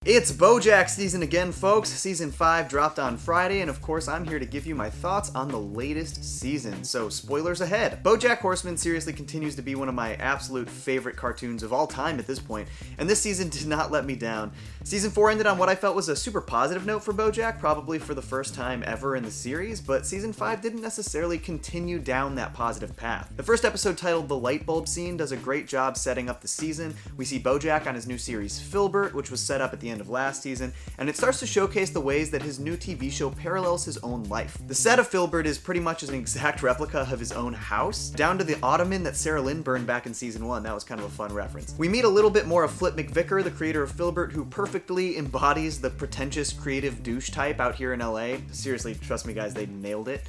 It's BoJack season again, folks. Season 5 dropped on Friday, and of course I'm here to give you my thoughts on the latest season, so spoilers ahead. BoJack Horseman seriously continues to be one of my absolute favorite cartoons of all time at this point, and this season did not let me down. Season 4 ended on what I felt was a super positive note for BoJack, probably for the first time ever in the series, but Season 5 didn't necessarily continue down that positive path. The first episode, titled The Light Bulb Scene, does a great job setting up the season. We see BoJack on his new series Filbert, which was set up at the end of last season, and it starts to showcase the ways that his new TV show parallels his own life. The set of Filbert is pretty much an exact replica of his own house, down to the ottoman that Sarah Lynn burned back in season 1. That was kind of a fun reference. We meet a little bit more of Flip McVicker, the creator of Filbert, who perfectly embodies the pretentious creative douche type out here in LA. Seriously, trust me guys, they nailed it.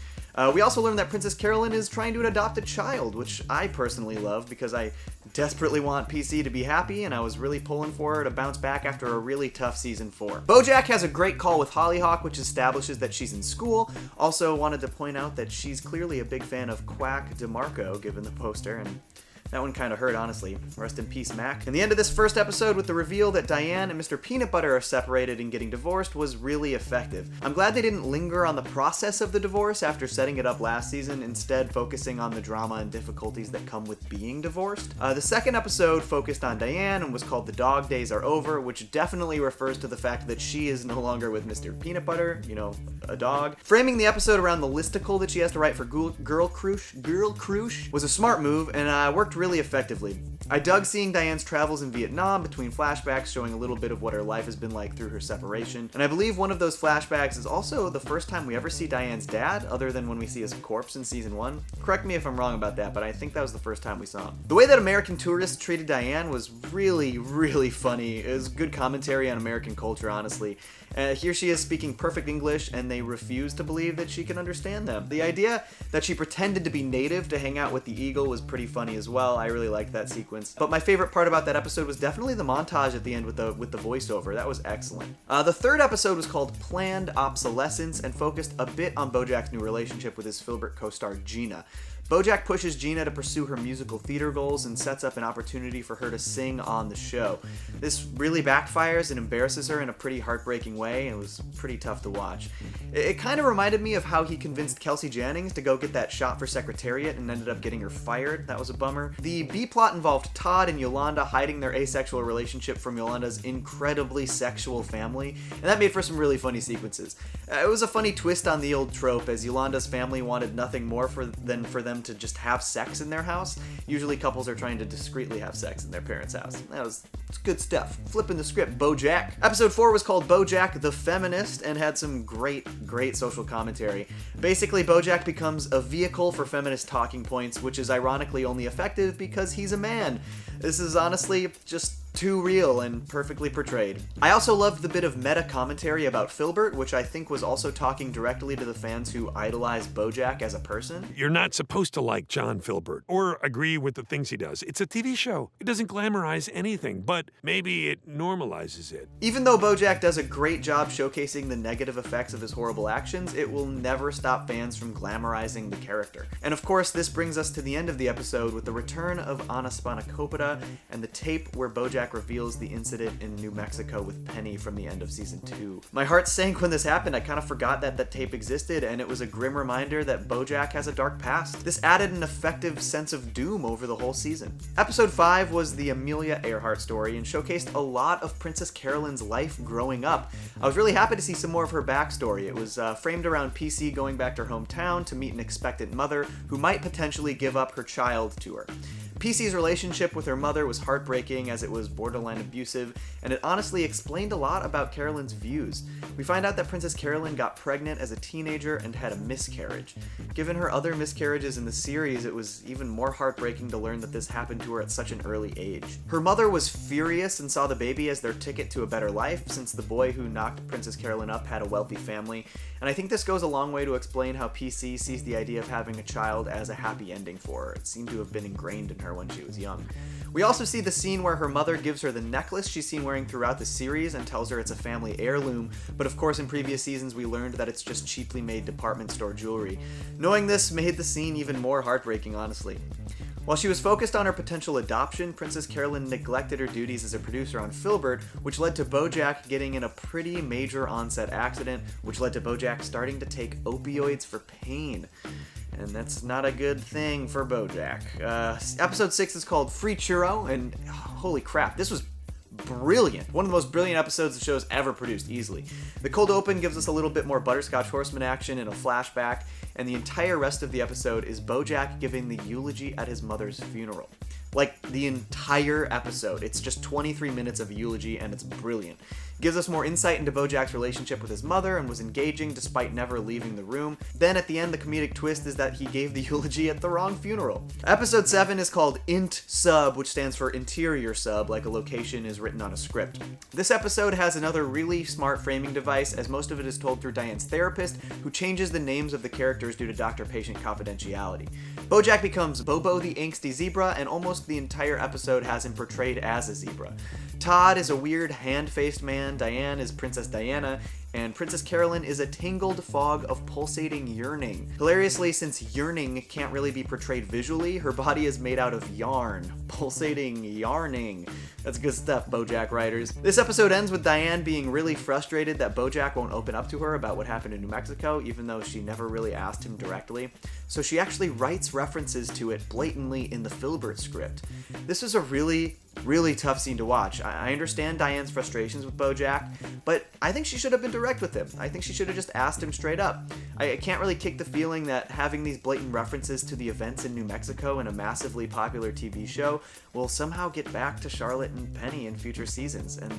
We also learned that Princess Carolyn is trying to adopt a child, which I personally love because I desperately want PC to be happy, and I was really pulling for her to bounce back after a really tough season 4. BoJack has a great call with Hollyhock, which establishes that she's in school. Also wanted to point out that she's clearly a big fan of Quack DeMarco, given the poster, and that one kind of hurt, honestly. Rest in peace, Mac. And the end of this first episode with the reveal that Diane and Mr. Peanut Butter are separated and getting divorced was really effective. I'm glad they didn't linger on the process of the divorce after setting it up last season, instead focusing on the drama and difficulties that come with being divorced. The second episode focused on Diane and was called The Dog Days Are Over, which definitely refers to the fact that she is no longer with Mr. Peanut Butter, you know, a dog. Framing the episode around the listicle that she has to write for Girl Crush was a smart move, and worked really effectively. I dug seeing Diane's travels in Vietnam between flashbacks showing a little bit of what her life has been like through her separation, and I believe one of those flashbacks is also the first time we ever see Diane's dad, other than when we see his corpse in season 1. Correct me if I'm wrong about that, but I think that was the first time we saw him. The way that American Tourist treated Diane was really, really funny. It was good commentary on American culture, honestly. Here she is speaking perfect English, and they refuse to believe that she can understand them. The idea that she pretended to be native to hang out with the eagle was pretty funny as well. I really liked that sequence. But my favorite part about that episode was definitely the montage at the end with the voiceover. That was excellent. The third episode was called Planned Obsolescence and focused a bit on BoJack's new relationship with his Filbert co-star Gina. BoJack pushes Gina to pursue her musical theater goals and sets up an opportunity for her to sing on the show. This really backfires and embarrasses her in a pretty heartbreaking way, and it was pretty tough to watch. It kind of reminded me of how he convinced Kelsey Jennings to go get that shot for Secretariat and ended up getting her fired. That was a bummer. The B-plot involved Todd and Yolanda hiding their asexual relationship from Yolanda's incredibly sexual family, and that made for some really funny sequences. It was a funny twist on the old trope, as Yolanda's family wanted nothing more than for them to just have sex in their house. Usually couples are trying to discreetly have sex in their parents' house. It's good stuff. Flipping the script, BoJack. Episode 4 was called Bojack the Feminist and had some great social commentary. Basically, BoJack becomes a vehicle for feminist talking points, which is ironically only effective because he's a man. This is honestly just too real and perfectly portrayed. I also loved the bit of meta commentary about Filbert, which I think was also talking directly to the fans who idolize BoJack as a person. You're not supposed to like John Filbert or agree with the things he does. It's a TV show. It doesn't glamorize anything, but maybe it normalizes it. Even though BoJack does a great job showcasing the negative effects of his horrible actions, it will never stop fans from glamorizing the character. And of course, this brings us to the end of the episode with the return of Anna Spanakopita and the tape where BoJack reveals the incident in New Mexico with Penny from the end of season 2. My heart sank when this happened. I kind of forgot that tape existed, and it was a grim reminder that BoJack has a dark past. This added an effective sense of doom over the whole season. Episode 5 was the Amelia Earhart story and showcased a lot of Princess Carolyn's life growing up. I was really happy to see some more of her backstory. It was framed around PC going back to her hometown to meet an expectant mother who might potentially give up her child to her. PC's relationship with her mother was heartbreaking as it was borderline abusive, and it honestly explained a lot about Carolyn's views. We find out that Princess Carolyn got pregnant as a teenager and had a miscarriage. Given her other miscarriages in the series, it was even more heartbreaking to learn that this happened to her at such an early age. Her mother was furious and saw the baby as their ticket to a better life, since the boy who knocked Princess Carolyn up had a wealthy family, and I think this goes a long way to explain how PC sees the idea of having a child as a happy ending for her. It seemed to have been ingrained in her when she was young. We also see the scene where her mother gives her the necklace she's seen wearing throughout the series and tells her it's a family heirloom, but of course in previous seasons we learned that it's just cheaply made department store jewelry. Knowing this made the scene even more heartbreaking, honestly. While she was focused on her potential adoption, Princess Carolyn neglected her duties as a producer on Filbert, which led to BoJack getting in a pretty major on-set accident, which led to BoJack starting to take opioids for pain. And that's not a good thing for BoJack. Episode 6 is called Free Churro, and holy crap, this was brilliant. One of the most brilliant episodes the show's ever produced, easily. The cold open gives us a little bit more Butterscotch Horseman action and a flashback, and the entire rest of the episode is BoJack giving the eulogy at his mother's funeral. Like, the entire episode. It's just 23 minutes of eulogy, and it's brilliant. It gives us more insight into BoJack's relationship with his mother and was engaging despite never leaving the room. Then at the end, the comedic twist is that he gave the eulogy at the wrong funeral. Episode 7 is called Int Sub, which stands for Interior Sub, like a location is written on a script. This episode has another really smart framing device, as most of it is told through Diane's therapist, who changes the names of the characters due to doctor-patient confidentiality. BoJack becomes Bobo the Angsty Zebra, and almost the entire episode has him portrayed as a zebra. Todd is a weird, hand-faced man, Diane is Princess Diana, and Princess Carolyn is a tangled fog of pulsating yearning. Hilariously, since yearning can't really be portrayed visually, her body is made out of yarn. Pulsating yarning. That's good stuff, BoJack writers. This episode ends with Diane being really frustrated that BoJack won't open up to her about what happened in New Mexico, even though she never really asked him directly. So she actually writes references to it blatantly in the Filbert script. This is a really tough scene to watch. I understand Diane's frustrations with BoJack, but I think she should have been direct with him. I think she should have just asked him straight up. I can't really kick the feeling that having these blatant references to the events in New Mexico in a massively popular TV show will somehow get back to Charlotte and Penny in future seasons, and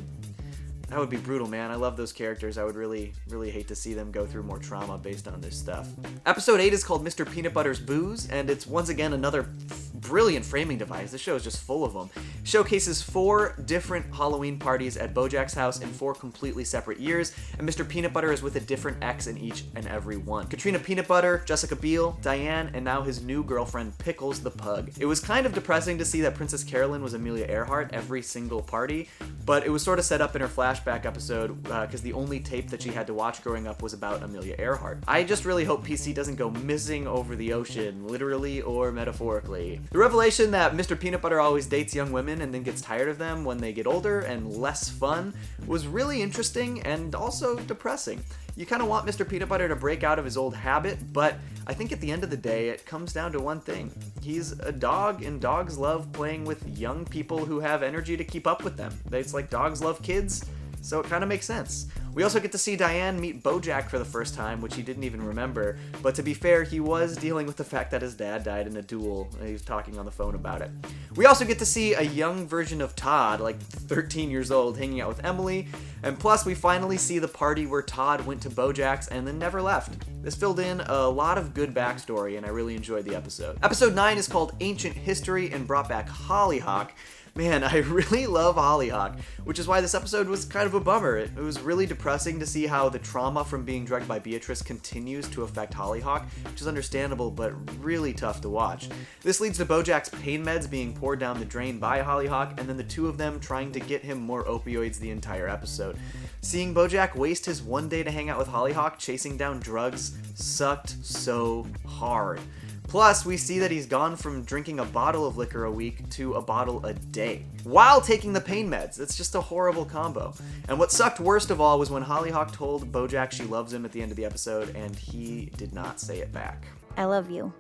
that would be brutal, man. I love those characters. I would really hate to see them go through more trauma based on this stuff. Episode 8 is called Mr. Peanut Butter's Booze, and it's once again another brilliant framing device. This show is just full of them. It showcases 4 different Halloween parties at BoJack's house in 4 completely separate years, and Mr. Peanut Butter is with a different ex in each and every one. Katrina Peanut Butter, Jessica Biel, Diane, and now his new girlfriend, Pickles the Pug. It was kind of depressing to see that Princess Carolyn was Amelia Earhart every single party, but it was sort of set up in her flashback episode because the only tape that she had to watch growing up was about Amelia Earhart. I just really hope PC doesn't go missing over the ocean, literally or metaphorically. The revelation that Mr. Peanut Butter always dates young women and then gets tired of them when they get older and less fun was really interesting and also depressing. You kind of want Mr. Peanut Butter to break out of his old habit, but I think at the end of the day, it comes down to one thing. He's a dog, and dogs love playing with young people who have energy to keep up with them. It's like dogs love kids, so it kind of makes sense. We also get to see Diane meet BoJack for the first time, which he didn't even remember, but to be fair, he was dealing with the fact that his dad died in a duel, and he was talking on the phone about it. We also get to see a young version of Todd, like 13 years old, hanging out with Emily, and plus we finally see the party where Todd went to BoJack's and then never left. This filled in a lot of good backstory, and I really enjoyed the episode. Episode 9 is called Ancient History and brought back Hollyhock. Man, I really love Hollyhock, which is why this episode was kind of a bummer. It was really depressing to see how the trauma from being drugged by Beatrice continues to affect Hollyhock, which is understandable but really tough to watch. This leads to BoJack's pain meds being poured down the drain by Hollyhock, and then the two of them trying to get him more opioids the entire episode. Seeing BoJack waste his one day to hang out with Hollyhock chasing down drugs sucked so hard. Plus, we see that he's gone from drinking a bottle of liquor a week to a bottle a day, while taking the pain meds. It's just a horrible combo. And what sucked worst of all was when Hollyhock told BoJack she loves him at the end of the episode, and he did not say it back. I love you.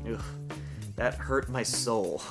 Ugh, that hurt my soul.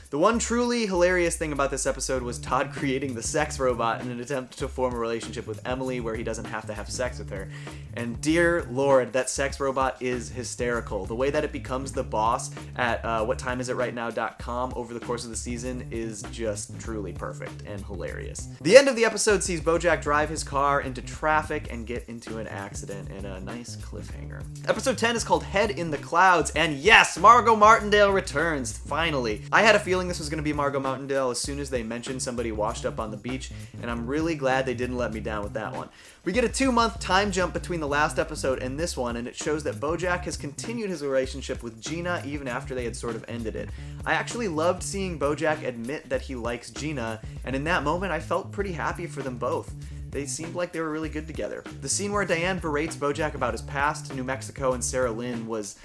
The one truly hilarious thing about this episode was Todd creating the sex robot in an attempt to form a relationship with Emily where he doesn't have to have sex with her. And dear Lord, that sex robot is hysterical. The way that it becomes the boss at whattimeisitRightNow.com over the course of the season is just truly perfect and hilarious. The end of the episode sees BoJack drive his car into traffic and get into an accident in a nice cliffhanger. Episode 10 is called Head in the Clouds, and yes, Margot Martindale returns, finally. I had a feeling this was going to be Margot Martindale as soon as they mentioned somebody washed up on the beach, and I'm really glad they didn't let me down with that one. We get a 2-month time jump between the last episode and this one, and it shows that BoJack has continued his relationship with Gina even after they had sort of ended it. I actually loved seeing BoJack admit that he likes Gina, and in that moment I felt pretty happy for them both. They seemed like they were really good together. The scene where Diane berates BoJack about his past, New Mexico, and Sarah Lynn was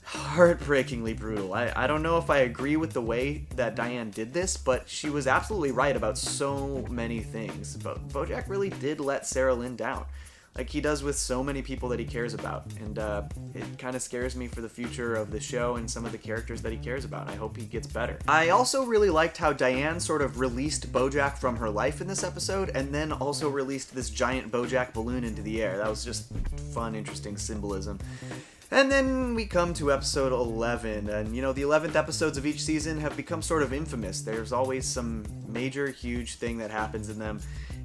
heartbreakingly brutal. I don't know if I agree with the way that Diane did this, but she was absolutely right about so many things. But BoJack really did let Sarah Lynn down, like he does with so many people that he cares about, and it kind of scares me for the future of the show and some of the characters that he cares about. I hope he gets better. I also really liked how Diane sort of released BoJack from her life in this episode, and then also released this giant BoJack balloon into the air. That was just fun, interesting symbolism. And then we come to episode 11, and the 11th episodes of each season have become sort of infamous. There's always some major, huge thing that happens in them,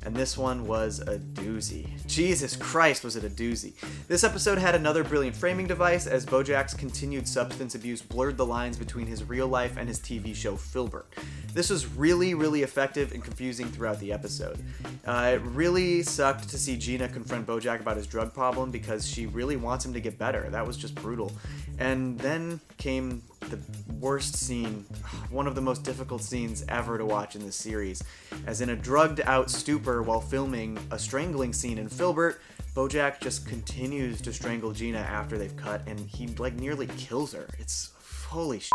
and this one was a doozy. Jesus Christ, was it a doozy. This episode had another brilliant framing device, as BoJack's continued substance abuse blurred the lines between his real life and his TV show Filbert. This was really, really effective and confusing throughout the episode. It really sucked to see Gina confront BoJack about his drug problem, because she really wants him to get better. That was just brutal. And then came the worst scene, one of the most difficult scenes ever to watch in this series, as in a drugged out stupor while filming a strangling scene in Filbert, BoJack just continues to strangle Gina after they've cut, and he nearly kills her. It's holy shit.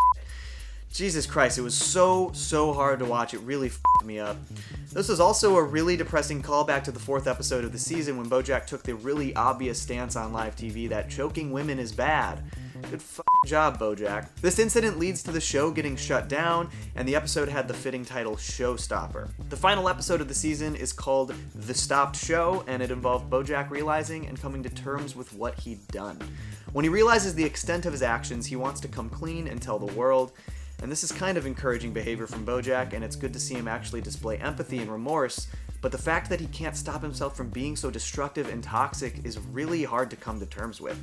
Jesus Christ, it was so hard to watch. It really f***ed me up. This was also a really depressing callback to the 4th episode of the season, when BoJack took the really obvious stance on live TV that choking women is bad. Good job, BoJack. This incident leads to the show getting shut down, and the episode had the fitting title Showstopper. The final episode of the season is called The Stopped Show, and it involved BoJack realizing and coming to terms with what he'd done. When he realizes the extent of his actions, he wants to come clean and tell the world. And this is kind of encouraging behavior from BoJack, and it's good to see him actually display empathy and remorse, but the fact that he can't stop himself from being so destructive and toxic is really hard to come to terms with.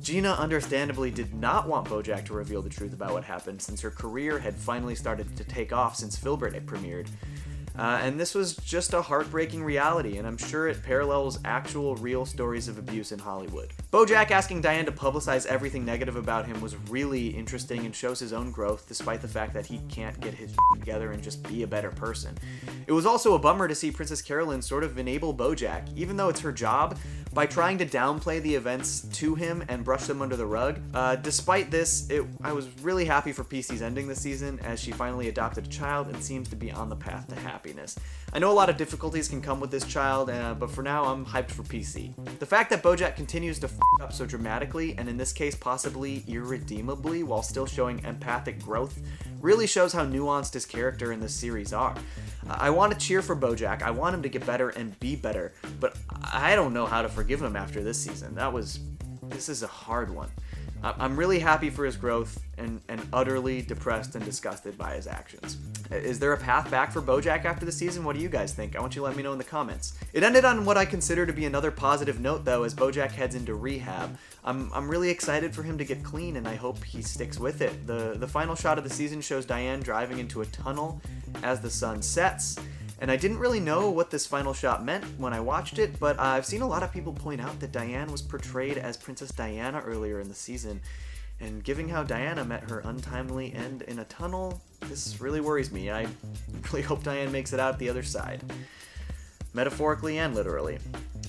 Gina understandably did not want BoJack to reveal the truth about what happened, since her career had finally started to take off since Filbert had premiered. And this was just a heartbreaking reality, and I'm sure it parallels actual real stories of abuse in Hollywood. BoJack asking Diane to publicize everything negative about him was really interesting and shows his own growth, despite the fact that he can't get his together and just be a better person. It was also a bummer to see Princess Carolyn sort of enable BoJack, even though it's her job, by trying to downplay the events to him and brush them under the rug. Despite this, I was really happy for PC's ending this season, as she finally adopted a child and seems to be on the path to happiness. I know a lot of difficulties can come with this child, but for now I'm hyped for PC. The fact that BoJack continues to f*** up so dramatically, and in this case possibly irredeemably, while still showing empathic growth, really shows how nuanced his character in this series are. I want to cheer for BoJack, I want him to get better and be better, but I don't know how to forgive him after this season. This is a hard one. I'm really happy for his growth and utterly depressed and disgusted by his actions. Is there a path back for BoJack after the season? What do you guys think? I want you to let me know in the comments. It ended on what I consider to be another positive note, though, as BoJack heads into rehab. I'm really excited for him to get clean, and I hope he sticks with it. The final shot of the season shows Diane driving into a tunnel as the sun sets. And I didn't really know what this final shot meant when I watched it, but I've seen a lot of people point out that Diane was portrayed as Princess Diana earlier in the season, and given how Diana met her untimely end in a tunnel, this really worries me. I really hope Diane makes it out the other side. Metaphorically and literally.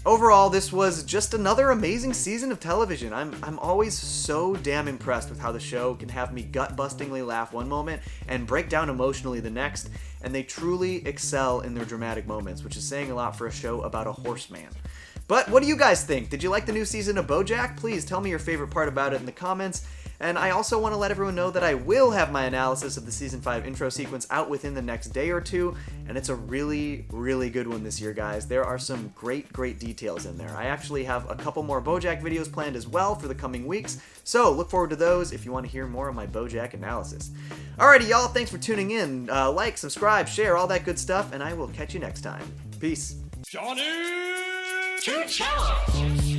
Overall, this was just another amazing season of television. I'm always so damn impressed with how the show can have me gut-bustingly laugh one moment and break down emotionally the next, and they truly excel in their dramatic moments, which is saying a lot for a show about a horseman. But what do you guys think? Did you like the new season of BoJack? Please tell me your favorite part about it in the comments. And I also want to let everyone know that I will have my analysis of the Season 5 intro sequence out within the next day or two, and it's a really, really good one this year, guys. There are some great details in there. I actually have a couple more BoJack videos planned as well for the coming weeks, so look forward to those if you want to hear more of my BoJack analysis. Alrighty, y'all, thanks for tuning in. Like, subscribe, share, all that good stuff, and I will catch you next time. Peace. Johnny to Cellos.